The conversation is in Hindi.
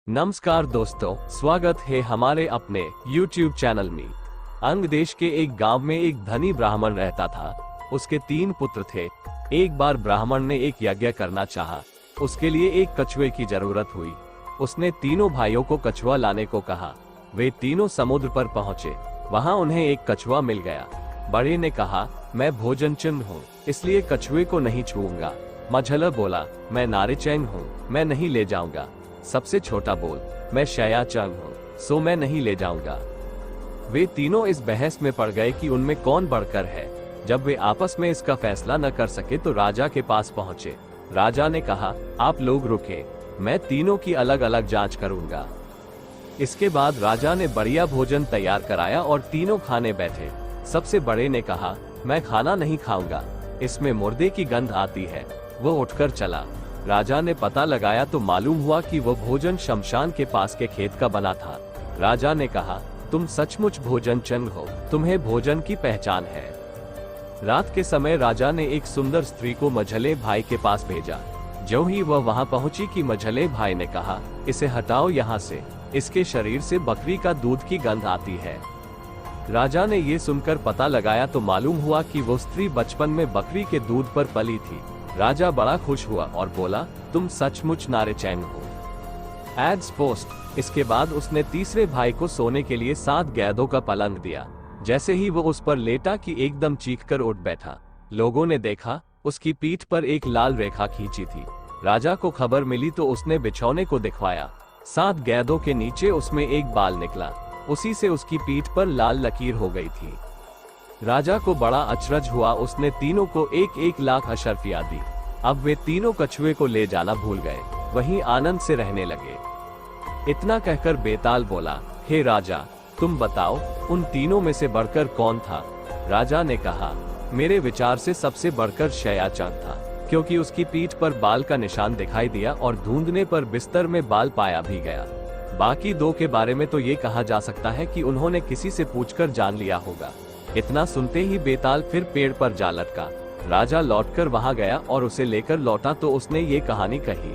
नमस्कार दोस्तों, स्वागत है हमारे अपने YouTube चैनल में। अंग देश के एक गांव में एक धनी ब्राह्मण रहता था। उसके 3 पुत्र थे। एक बार ब्राह्मण ने एक यज्ञ करना चाहा। उसके लिए एक कछुए की जरूरत हुई। उसने तीनों भाइयों को कछुआ लाने को कहा। वे तीनों समुद्र पर पहुंचे। वहां उन्हें एक कछुआ मिल गया। बड़े ने कहा, मैं भोजन चिन्ह हूँ, इसलिए कछुए को नहीं छूऊंगा। मझला बोला, मैं नारेचैन हूँ, मैं नहीं ले जाऊंगा। सबसे छोटा बोल, मैं शयाचंग हूँ, सो मैं नहीं ले जाऊंगा। वे तीनों इस बहस में पड़ गए कि उनमें कौन बढ़कर है। जब वे आपस में इसका फैसला न कर सके तो राजा के पास पहुंचे। राजा ने कहा, आप लोग रुके, मैं तीनों की अलग अलग जांच करूंगा। इसके बाद राजा ने बढ़िया भोजन तैयार कराया और तीनों खाने बैठे। सबसे बड़े ने कहा, मैं खाना नहीं खाऊंगा, इसमें मुर्दे की गंध आती है। वो उठकर चला। राजा ने पता लगाया तो मालूम हुआ कि वह भोजन शमशान के पास के खेत का बना था। राजा ने कहा, तुम सचमुच भोजन चंग हो, तुम्हें भोजन की पहचान है। रात के समय राजा ने एक सुंदर स्त्री को मझले भाई के पास भेजा। जो ही वह वहां पहुंची कि मझले भाई ने कहा, इसे हटाओ यहाँ से, इसके शरीर से बकरी का दूध की गंध आती है। राजा ने ये सुनकर पता लगाया तो मालूम हुआ कि वो स्त्री बचपन में बकरी के दूध पर पली थी। राजा बड़ा खुश हुआ और बोला, तुम सचमुच नारेचैन हो। एड्स पोस्ट। इसके बाद उसने तीसरे भाई को सोने के लिए 7 गैदों का पलंग दिया। जैसे ही वो उस पर लेटा कि एकदम चीखकर उठ बैठा। लोगों ने देखा, उसकी पीठ पर एक लाल रेखा खींची थी। राजा को खबर मिली तो उसने बिछौने को दिखवाया। 7 गैदों के नीचे उसमें एक बाल निकला। उसी से उसकी पीठ पर लाल लकीर हो गई थी। राजा को बड़ा अचरज हुआ। उसने तीनों को 1-1 लाख अशर्फिया दी। अब वे तीनों कछुए को ले जाना भूल गए, वहीं आनंद से रहने लगे। इतना कहकर बेताल बोला, हे राजा, तुम बताओ, उन तीनों में से बढ़कर कौन था? राजा ने कहा, मेरे विचार से सबसे बढ़कर शयाचंग था, क्योंकि उसकी पीठ पर बाल का निशान दिखाई दिया और ढूंढने पर बिस्तर में बाल पाया भी गया। बाकी 2 के बारे में तो ये कहा जा सकता है कि उन्होंने किसी से पूछकर जान लिया होगा। इतना सुनते ही बेताल फिर पेड़ पर जा लटका। राजा लौटकर वहां गया और उसे लेकर लौटा तो उसने ये कहानी कही।